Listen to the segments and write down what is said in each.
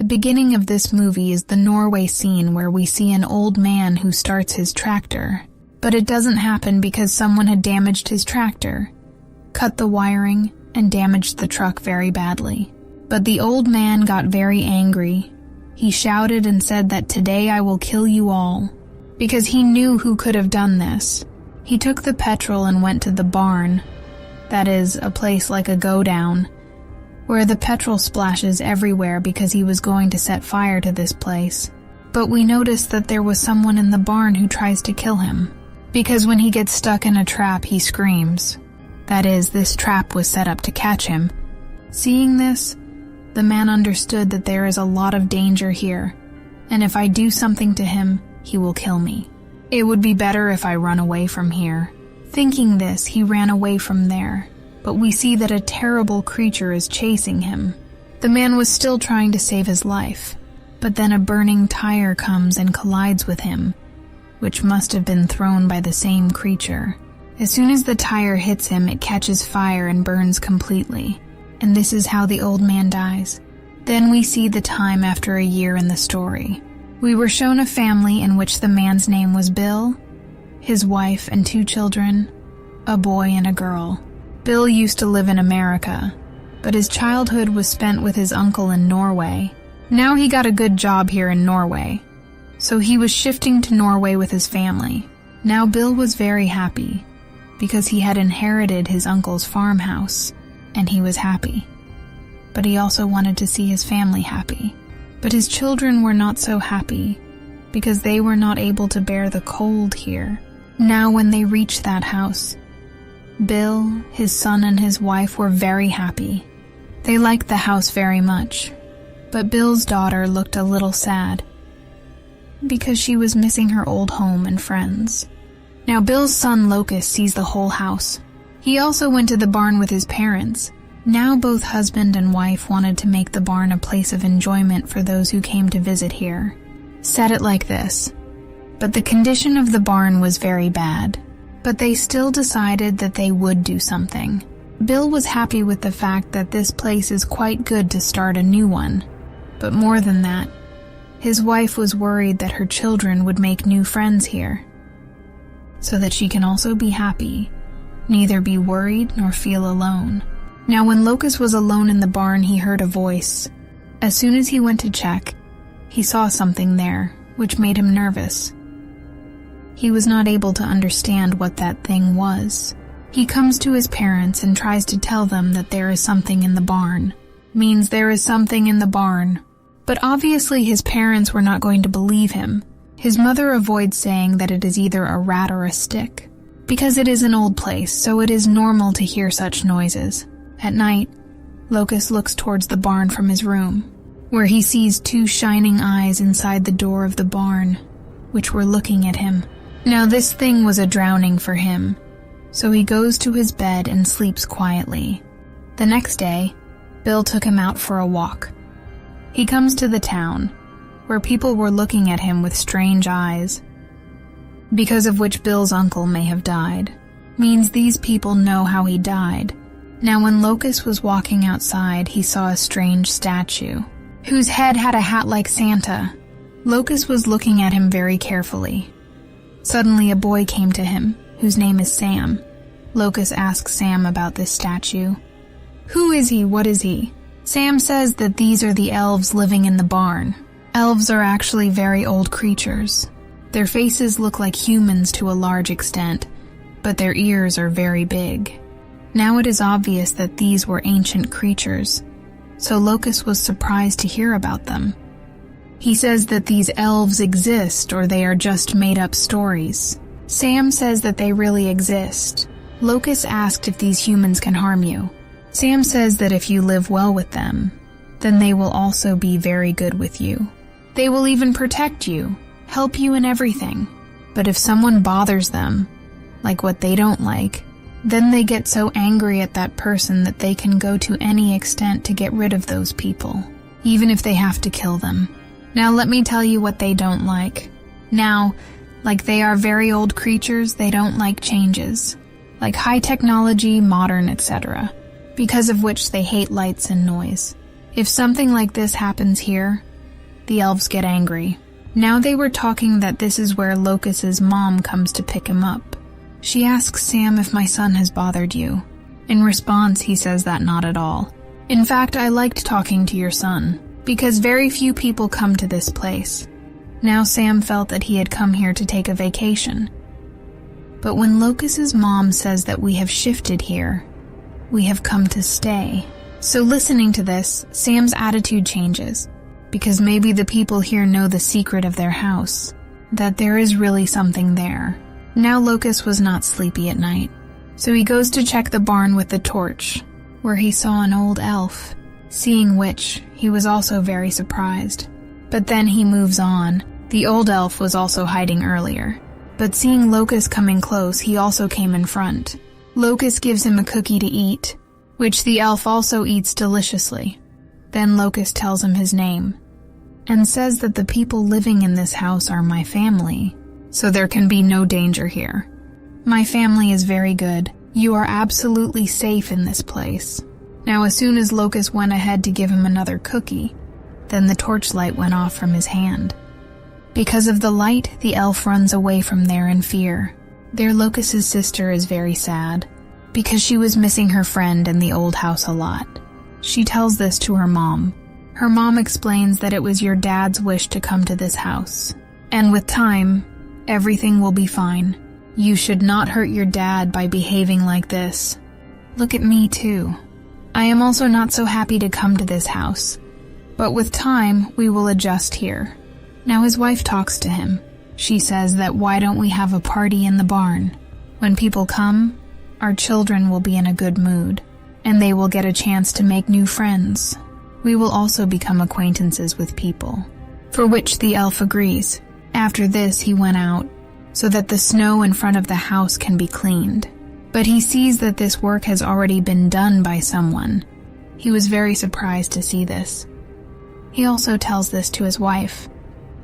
beginning of this movie is the Norway scene where we see an old man who starts his tractor. But it doesn't happen because someone had damaged his tractor, cut the wiring, and damaged the truck very badly. But the old man got very angry. He shouted and said that today I will kill you all, because he knew who could have done this. He took the petrol and went to the barn, that is, a place like a go-down, where the petrol splashes everywhere because he was going to set fire to this place. But we notice that there was someone in the barn who tries to kill him, because when he gets stuck in a trap, he screams. That is, this trap was set up to catch him. Seeing this, the man understood that there is a lot of danger here, and if I do something to him, he will kill me. It would be better if I run away from here. Thinking this, he ran away from there, but we see that a terrible creature is chasing him. The man was still trying to save his life, but then a burning tire comes and collides with him, which must have been thrown by the same creature. As soon as the tire hits him, it catches fire and burns completely, and this is how the old man dies. Then we see the time after a year in the story. We were shown a family in which the man's name was Bill, his wife and 2 children, a boy and a girl. Bill used to live in America, but his childhood was spent with his uncle in Norway. Now he got a good job here in Norway, so he was shifting to Norway with his family. Now Bill was very happy, because he had inherited his uncle's farmhouse, and he was happy. But he also wanted to see his family happy. But his children were not so happy, because they were not able to bear the cold here. Now when they reached that house, Bill, his son, and his wife were very happy. They liked the house very much, but Bill's daughter looked a little sad, because she was missing her old home and friends. Now Bill's son Locust sees the whole house. He also went to the barn with his parents. Now both husband and wife wanted to make the barn a place of enjoyment for those who came to visit here. Said it like this, but the condition of the barn was very bad. But they still decided that they would do something. Bill was happy with the fact that this place is quite good to start a new one. But more than that, his wife was worried that her children would make new friends here, so that she can also be happy, neither be worried nor feel alone. Now when Locust was alone in the barn, he heard a voice. As soon as he went to check, he saw something there, which made him nervous. He was not able to understand what that thing was. He comes to his parents and tries to tell them that there is something in the barn. Means there is something in the barn. But obviously his parents were not going to believe him. His mother avoids saying that it is either a rat or a stick, because it is an old place, so it is normal to hear such noises. At night, Locust looks towards the barn from his room, where he sees 2 shining eyes inside the door of the barn, which were looking at him. Now this thing was a drowning for him, so he goes to his bed and sleeps quietly. The next day, Bill took him out for a walk. He comes to the town, where people were looking at him with strange eyes, because of which Bill's uncle may have died. Means these people know how he died. Now when Locust was walking outside, he saw a strange statue, whose head had a hat like Santa. Locust was looking at him very carefully. Suddenly a boy came to him, whose name is Sam. Locust asks Sam about this statue. Who is he? What is he? Sam says that these are the elves living in the barn. Elves are actually very old creatures. Their faces look like humans to a large extent, but their ears are very big. Now it is obvious that these were ancient creatures, so Locust was surprised to hear about them. He says that these elves exist or they are just made-up stories. Sam says that they really exist. Locust asked if these humans can harm you. Sam says that if you live well with them, then they will also be very good with you. They will even protect you, help you in everything. But if someone bothers them, like what they don't like, then they get so angry at that person that they can go to any extent to get rid of those people, even if they have to kill them. Now let me tell you what they don't like. Now, like they are very old creatures, they don't like changes, like high technology, modern, etc., because of which they hate lights and noise. If something like this happens here, the elves get angry. Now they were talking that this is where Locus's mom comes to pick him up. She asks Sam if my son has bothered you. In response, he says that not at all. In fact, I liked talking to your son, because very few people come to this place. Now Sam felt that he had come here to take a vacation. But when Locus's mom says that we have shifted here, we have come to stay. So listening to this, Sam's attitude changes, because maybe the people here know the secret of their house, that there is really something there. Now Locus was not sleepy at night, so he goes to check the barn with the torch, where he saw an old elf, seeing which he was also very surprised. But then he moves on. The old elf was also hiding earlier, but seeing Locus coming close, he also came in front. Locus gives him a cookie to eat, which the elf also eats deliciously. Then Locus tells him his name, and says that the people living in this house are my family, so there can be no danger here. My family is very good. You are absolutely safe in this place. Now as soon as Locus went ahead to give him another cookie, then the torchlight went off from his hand. Because of the light, the elf runs away from there in fear. There Locus's sister is very sad, because she was missing her friend in the old house a lot. She tells this to her mom. Her mom explains that it was your dad's wish to come to this house, and with time, everything will be fine. You should not hurt your dad by behaving like this. Look at me too. I am also not so happy to come to this house, but with time, we will adjust here. Now his wife talks to him. She says that why don't we have a party in the barn? When people come, our children will be in a good mood, and they will get a chance to make new friends. We will also become acquaintances with people, for which the elf agrees. After this, he went out, so that the snow in front of the house can be cleaned. But he sees that this work has already been done by someone. He was very surprised to see this. He also tells this to his wife.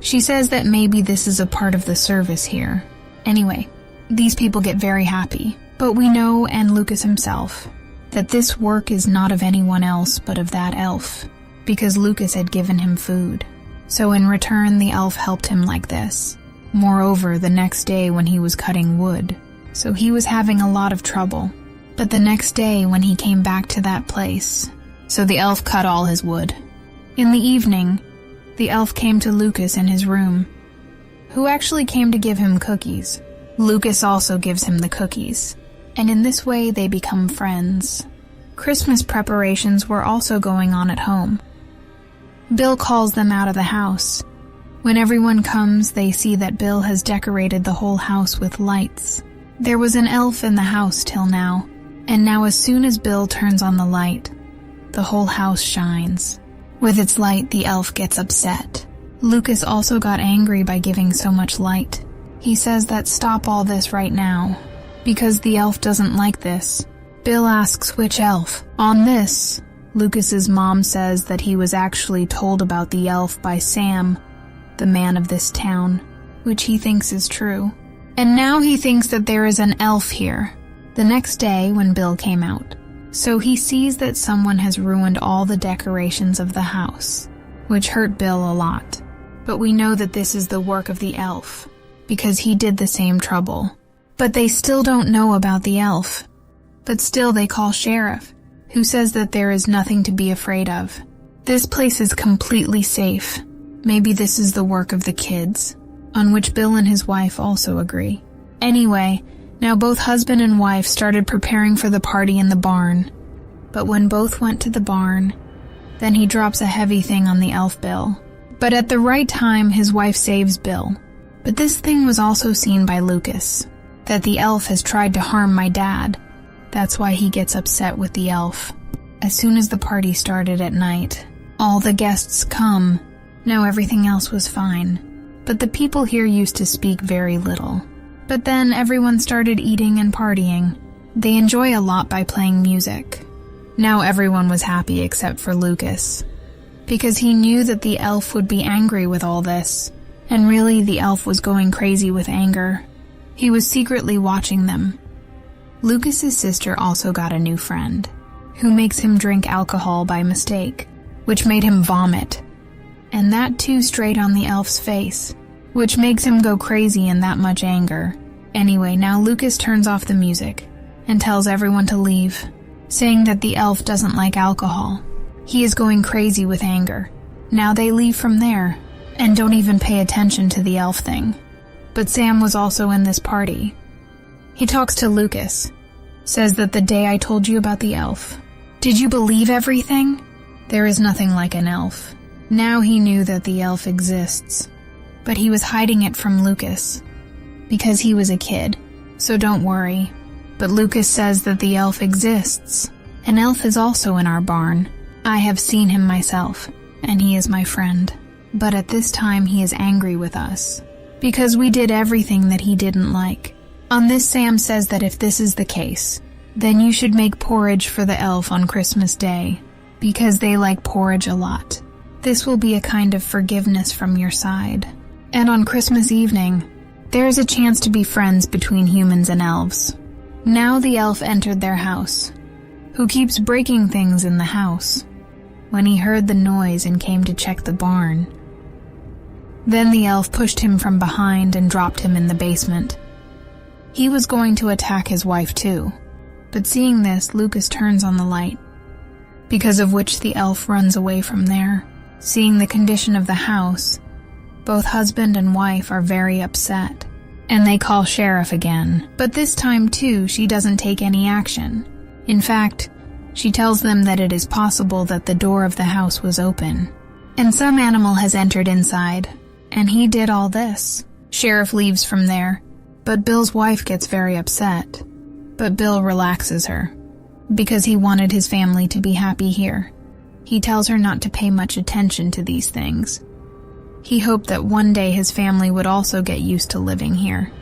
She says that maybe this is a part of the service here. Anyway, these people get very happy, but we know, and Lucas himself, that this work is not of anyone else but of that elf, because Lucas had given him food. So in return, the elf helped him like this. Moreover, the next day when he was cutting wood, so he was having a lot of trouble. But the next day when he came back to that place, so the elf cut all his wood. In the evening, the elf came to Lucas in his room, who actually came to give him cookies. Lucas also gives him the cookies, and in this way they become friends. Christmas preparations were also going on at home. Bill calls them out of the house. When everyone comes, they see that Bill has decorated the whole house with lights. There was an elf in the house till now, and now as soon as Bill turns on the light, the whole house shines. With its light, the elf gets upset. Lucas also got angry by giving so much light. He says that stop all this right now, because the elf doesn't like this. Bill asks which elf. On this, Lucas's mom says that he was actually told about the elf by Sam, the man of this town, which he thinks is true. And now he thinks that there is an elf here. The next day, when Bill came out, so he sees that someone has ruined all the decorations of the house, which hurt Bill a lot. But we know that this is the work of the elf, because he did the same trouble. But they still don't know about the elf. But still they call Sheriff, who says that there is nothing to be afraid of. This place is completely safe. Maybe this is the work of the kids, on which Bill and his wife also agree. Anyway, now both husband and wife started preparing for the party in the barn. But when both went to the barn, then he drops a heavy thing on the elf Bill. But at the right time, his wife saves Bill. But this thing was also seen by Lucas, that the elf has tried to harm my dad. That's why he gets upset with the elf. As soon as the party started at night, all the guests come. Now everything else was fine. But the people here used to speak very little. But then everyone started eating and partying. They enjoy a lot by playing music. Now everyone was happy except for Lucas, because he knew that the elf would be angry with all this, and really the elf was going crazy with anger. He was secretly watching them. Lucas's sister also got a new friend, who makes him drink alcohol by mistake, which made him vomit. and that too straight on the elf's face, which makes him go crazy in that much anger. Anyway, now Lucas turns off the music and tells everyone to leave, saying that the elf doesn't like alcohol. He is going crazy with anger. Now they leave from there and don't even pay attention to the elf thing. But Sam was also in this party. He talks to Lucas, says that the day I told you about the elf, did you believe everything? There is nothing like an elf. Now he knew that the elf exists, but he was hiding it from Lucas because he was a kid, so don't worry. But Lucas says that the elf exists. An elf is also in our barn. I have seen him myself, and he is my friend. But at this time he is angry with us, because we did everything that he didn't like. On this, Sam says that if this is the case, then you should make porridge for the elf on Christmas Day, because they like porridge a lot. This will be a kind of forgiveness from your side. And on Christmas evening, there is a chance to be friends between humans and elves. Now the elf entered their house, who keeps breaking things in the house, when he heard the noise and came to check the barn. Then the elf pushed him from behind and dropped him in the basement. He was going to attack his wife too, but seeing this, Lucas turns on the light, because of which the elf runs away from there. Seeing the condition of the house, both husband and wife are very upset, and they call sheriff again. But this time too, she doesn't take any action. In fact, she tells them that it is possible that the door of the house was open, and some animal has entered inside, and he did all this. Sheriff leaves from there, but Bill's wife gets very upset. But Bill relaxes her, because he wanted his family to be happy here. He tells her not to pay much attention to these things. He hoped that one day his family would also get used to living here.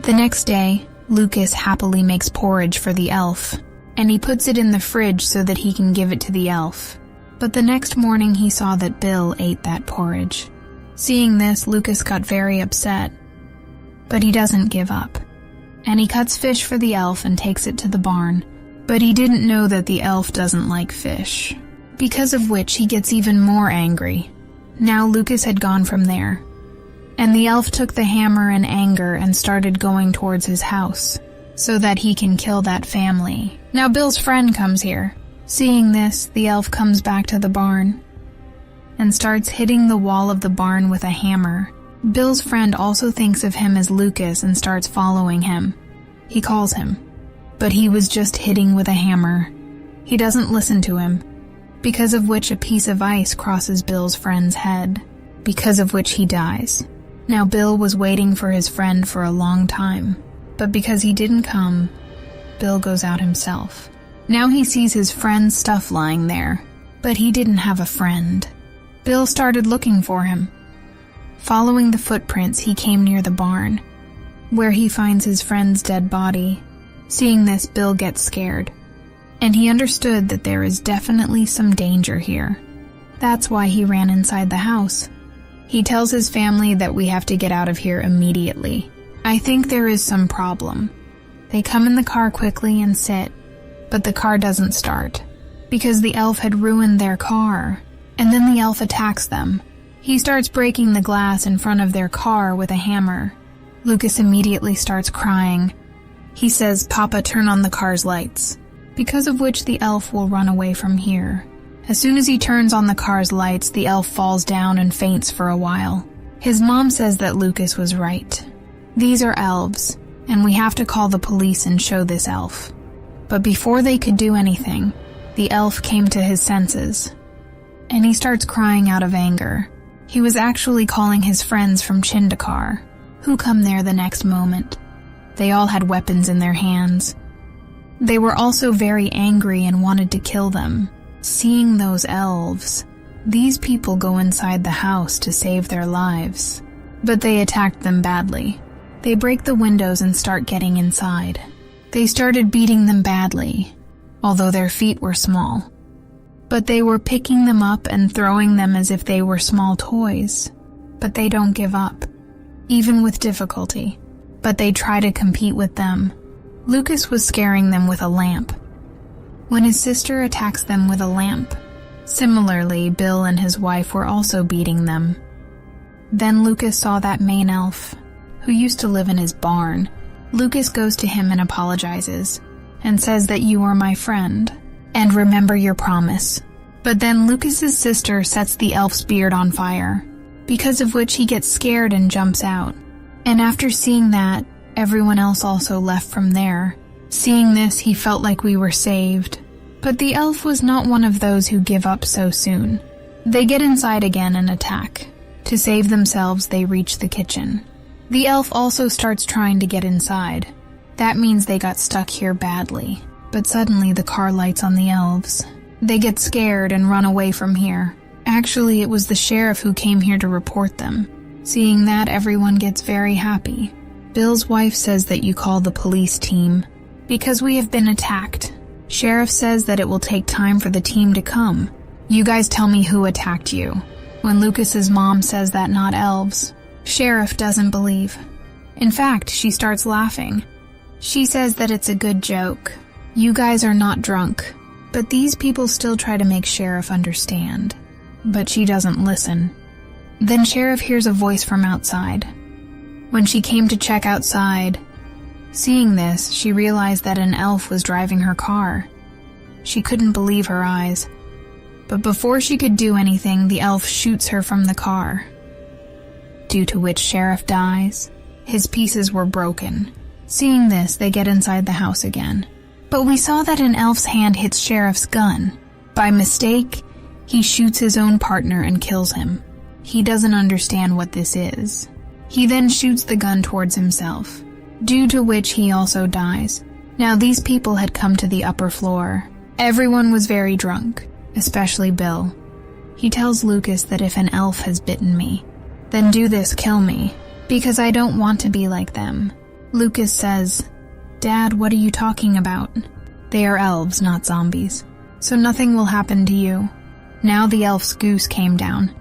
The next day, Lucas happily makes porridge for the elf, and he puts it in the fridge so that he can give it to the elf. But the next morning he saw that Bill ate that porridge. Seeing this, Lucas got very upset, but he doesn't give up. And he cuts fish for the elf and takes it to the barn, but he didn't know that the elf doesn't like fish, because of which he gets even more angry. Now Lucas had gone from there, and the elf took the hammer in anger and started going towards his house, so that he can kill that family. Now Bill's friend comes here. Seeing this, the elf comes back to the barn, and starts hitting the wall of the barn with a hammer. Bill's friend also thinks of him as Lucas and starts following him. He calls him, but he was just hitting with a hammer. He doesn't listen to him, because of which a piece of ice crosses Bill's friend's head, because of which he dies. Now Bill was waiting for his friend for a long time, but because he didn't come, Bill goes out himself. Now he sees his friend's stuff lying there, but he didn't have a friend. Bill started looking for him. Following the footprints, he came near the barn, where he finds his friend's dead body. Seeing this, Bill gets scared, and he understood that there is definitely some danger here. That's why he ran inside the house. He tells his family that we have to get out of here immediately. I think there is some problem. They come in the car quickly and sit, but the car doesn't start, because the elf had ruined their car, and then the elf attacks them. He starts breaking the glass in front of their car with a hammer. Lucas immediately starts crying. He says, "Papa, turn on the car's lights," because of which the elf will run away from here. As soon as he turns on the car's lights, the elf falls down and faints for a while. His mom says that Lucas was right. These are elves, and we have to call the police and show this elf. But before they could do anything, the elf came to his senses, and he starts crying out of anger. He was actually calling his friends from Chindakar, who come there the next moment. They all had weapons in their hands. They were also very angry and wanted to kill them. Seeing those elves, these people go inside the house to save their lives. But they attacked them badly. They break the windows and start getting inside. They started beating them badly, although their feet were small. But they were picking them up and throwing them as if they were small toys. But they don't give up, even with difficulty. But they try to compete with them. Lucas was scaring them with a lamp. When his sister attacks them with a lamp, Similarly, Bill and his wife were also beating them. Then Lucas saw that main elf, who used to live in his barn. Lucas goes to him and apologizes, and says that you are my friend, and remember your promise. But then Lucas's sister sets the elf's beard on fire, because of which he gets scared and jumps out. And after seeing that, everyone else also left from there. Seeing this, he felt like we were saved. But the elf was not one of those who give up so soon. They get inside again and attack. To save themselves, they reach the kitchen. The elf also starts trying to get inside. That means they got stuck here badly. But suddenly the car lights on the elves. They get scared and run away from here. Actually, it was the sheriff who came here to report them. Seeing that, everyone gets very happy. Bill's wife says that you call the police team, because we have been attacked. Sheriff says that it will take time for the team to come. You guys tell me who attacked you. When Lucas's mom says that not elves, Sheriff doesn't believe. In fact, she starts laughing. She says that it's a good joke. You guys are not drunk. But these people still try to make Sheriff understand. But she doesn't listen. Then Sheriff hears a voice from outside. When she came to check outside, seeing this, she realized that an elf was driving her car. She couldn't believe her eyes. But before she could do anything, the elf shoots her from the car. Due to which Sheriff dies. His pieces were broken. Seeing this, they get inside the house again. But we saw that an elf's hand hits Sheriff's gun. By mistake, he shoots his own partner and kills him. He doesn't understand what this is. He then shoots the gun towards himself, due to which he also dies. Now these people had come to the upper floor. Everyone was very drunk, especially Bill. He tells Lucas that if an elf has bitten me, then do this, kill me, because I don't want to be like them. Lucas says, Dad, what are you talking about? They are elves, not zombies, so nothing will happen to you. Now the elf's goose came down.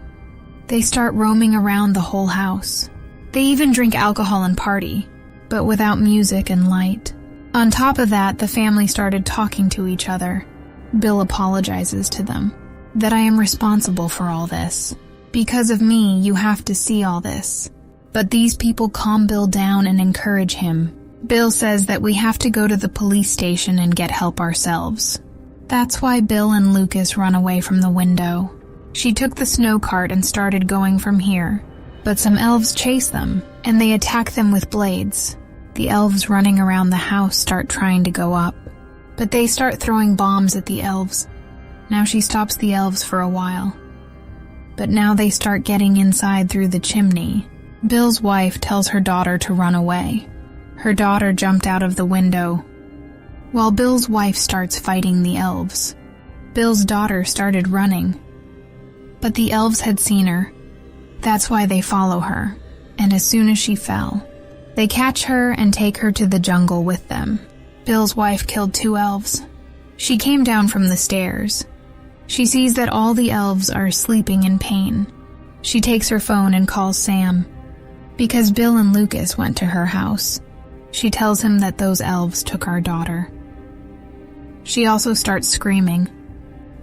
They start roaming around the whole house. They even drink alcohol and party, but without music and light. On top of that, the family started talking to each other. Bill apologizes to them, that I am responsible for all this. Because of me, you have to see all this. But these people calm Bill down and encourage him. Bill says that we have to go to the police station and get help ourselves. That's why Bill and Lucas run away from the window. She took the snow cart and started going from here. But some elves chase them, and they attack them with blades. The elves running around the house start trying to go up, but they start throwing bombs at the elves. Now she stops the elves for a while. But now they start getting inside through the chimney. Bill's wife tells her daughter to run away. Her daughter jumped out of the window, while Bill's wife starts fighting the elves. Bill's daughter started running, but the elves had seen her. That's why they follow her, and as soon as she fell, they catch her and take her to the jungle with them. Bill's wife killed 2 elves. She came down from the stairs. She sees that all the elves are sleeping in pain. She takes her phone and calls Sam. Because Bill and Lucas went to her house, she tells him that those elves took our daughter. She also starts screaming,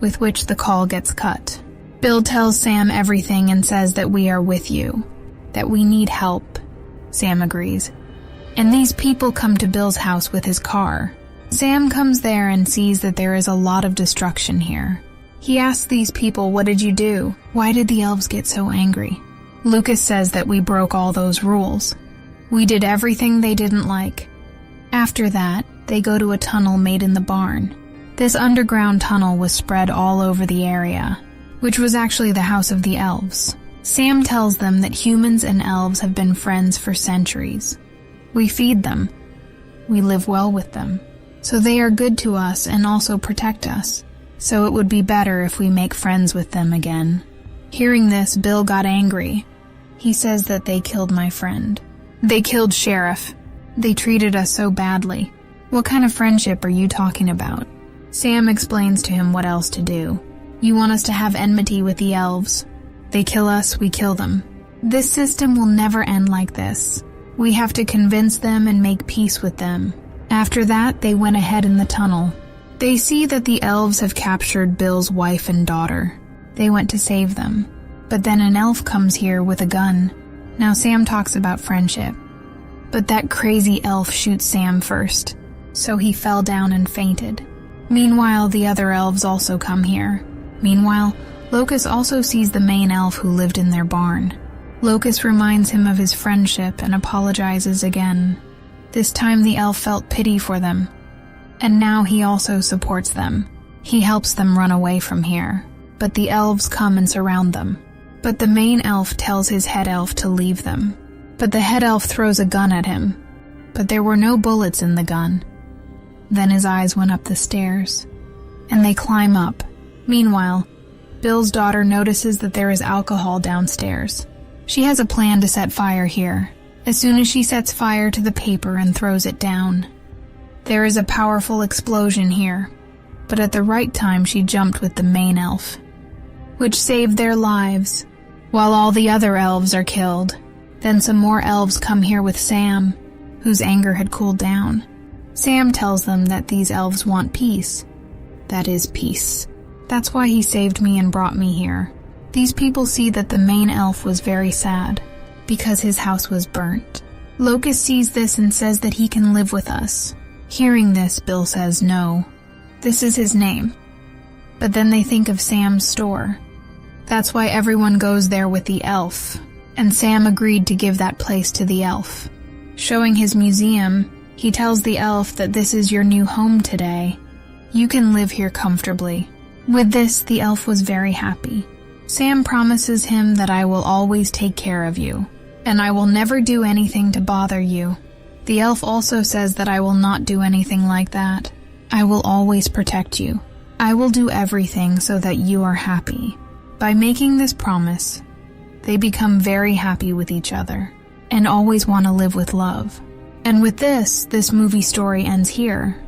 with which the call gets cut. Bill tells Sam everything and says that we are with you, that we need help. Sam agrees. And these people come to Bill's house with his car. Sam comes there and sees that there is a lot of destruction here. He asks these people, what did you do? Why did the elves get so angry? Lucas says that we broke all those rules. We did everything they didn't like. After that, they go to a tunnel made in the barn. This underground tunnel was spread all over the area, which was actually the house of the elves. Sam tells them that humans and elves have been friends for centuries. We feed them. We live well with them. So they are good to us and also protect us. So it would be better if we make friends with them again. Hearing this, Bill got angry. He says that they killed my friend. They killed Sheriff. They treated us so badly. What kind of friendship are you talking about? Sam explains to him what else to do. You want us to have enmity with the elves. They kill us, we kill them. This system will never end like this. We have to convince them and make peace with them. After that, they went ahead in the tunnel. They see that the elves have captured Bill's wife and daughter. They went to save them. But then an elf comes here with a gun. Now Sam talks about friendship. But that crazy elf shoots Sam first, so he fell down and fainted. Meanwhile, the other elves also come here. Meanwhile, Locust also sees the main elf who lived in their barn. Locust reminds him of his friendship and apologizes again. This time the elf felt pity for them. And now he also supports them. He helps them run away from here. But the elves come and surround them. But the main elf tells his head elf to leave them. But the head elf throws a gun at him. But there were no bullets in the gun. Then his eyes went up the stairs. And they climb up. Meanwhile, Bill's daughter notices that there is alcohol downstairs. She has a plan to set fire here, as soon as she sets fire to the paper and throws it down. There is a powerful explosion here, but at the right time she jumped with the main elf, which saved their lives, while all the other elves are killed. Then some more elves come here with Sam, whose anger had cooled down. Sam tells them that these elves want peace. That is peace. That's why he saved me and brought me here. These people see that the main elf was very sad, because his house was burnt. Locust sees this and says that he can live with us. Hearing this, Bill says no. This is his name. But then they think of Sam's store. That's why everyone goes there with the elf, and Sam agreed to give that place to the elf. Showing his museum, he tells the elf that this is your new home today. You can live here comfortably. With this, the elf was very happy. Sam promises him that I will always take care of you, and I will never do anything to bother you. The elf also says that I will not do anything like that. I will always protect you. I will do everything so that you are happy. By making this promise, they become very happy with each other, and always want to live with love. And with this movie story ends here.